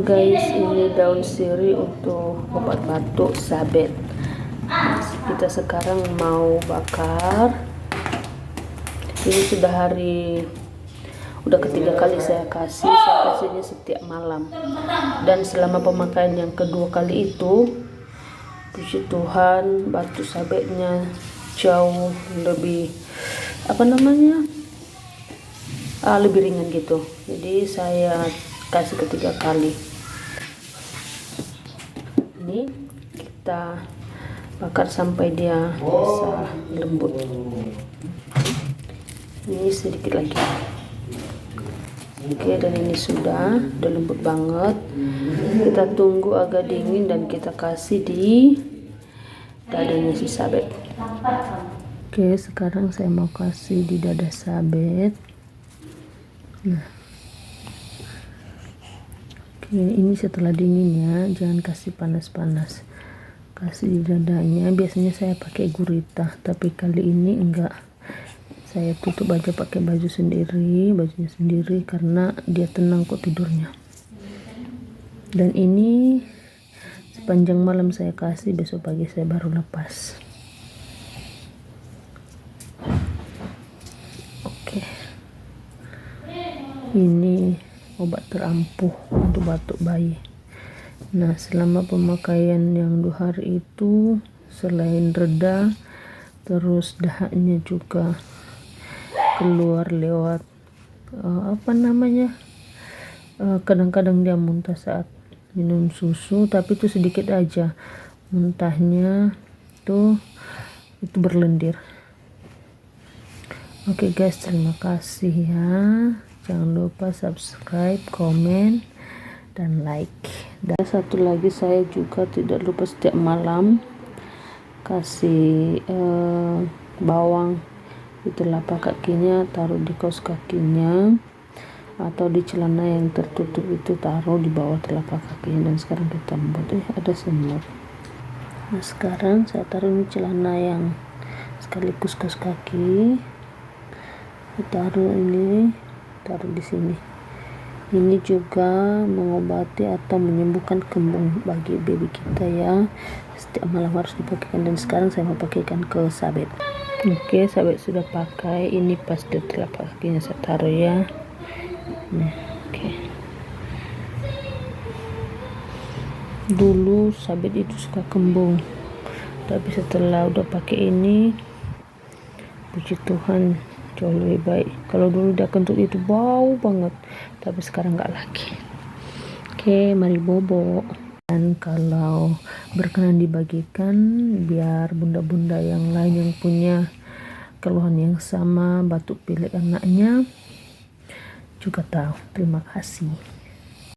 guys, ini daun sirih untuk obat batuk sabet. Kita sekarang mau bakar. Ini sudah ketiga kali saya kasihnya setiap malam. Dan selama pemakaian yang kedua kali itu, puji Tuhan, batuk sabetnya jauh lebih lebih ringan gitu. Jadi saya kasih ketiga kali. Ini kita bakar sampai dia bisa lembut. Ini sedikit lagi. Oke, dan ini sudah lembut banget. Kita tunggu agak dingin dan kita kasih di dadanya si sabet. Oke, sekarang saya mau kasih di dada sabet. Nah, oke, ini setelah dingin ya, jangan kasih panas-panas, kasih di dadanya. Biasanya saya pakai gurita, tapi kali ini enggak, saya tutup aja pakai bajunya sendiri karena dia tenang kok tidurnya. Dan ini sepanjang malam saya kasih, besok pagi saya baru lepas. Oke, ini obat terampuh untuk batuk bayi. Nah, selama pemakaian yang 2 hari itu, selain reda, terus dahaknya juga keluar lewat kadang-kadang dia muntah saat minum susu, tapi itu sedikit aja muntahnya, itu berlendir. Oke guys, terima kasih ya. Jangan lupa subscribe, komen, dan like. Dan satu lagi, saya juga tidak lupa setiap malam kasih bawang di telapak kakinya, taruh di kaos kakinya, atau di celana yang tertutup itu taruh di bawah telapak kakinya. Dan sekarang kita buat ada semut. Nah, sekarang saya taruh ini celana yang sekaligus kaos kaki, taruh di sini. Ini juga mengobati atau menyembuhkan kembung bagi baby kita ya. Setiap malam harus dipakaikan, dan sekarang saya mau pakaikan ke sabet. Oke, sabet sudah pakai. Ini pas di telapak kakinya saya taruh ya. Nah, oke. Dulu sabet itu suka kembung, tapi setelah udah pakai ini, puji Tuhan, jauh lebih baik. Kalau dulu dia kentut itu bau banget, tapi sekarang nggak lagi. Oke, mari bobo. Dan kalau berkenan dibagikan, biar bunda-bunda yang lain yang punya keluhan yang sama, batuk pilek anaknya, juga tahu. Terima kasih.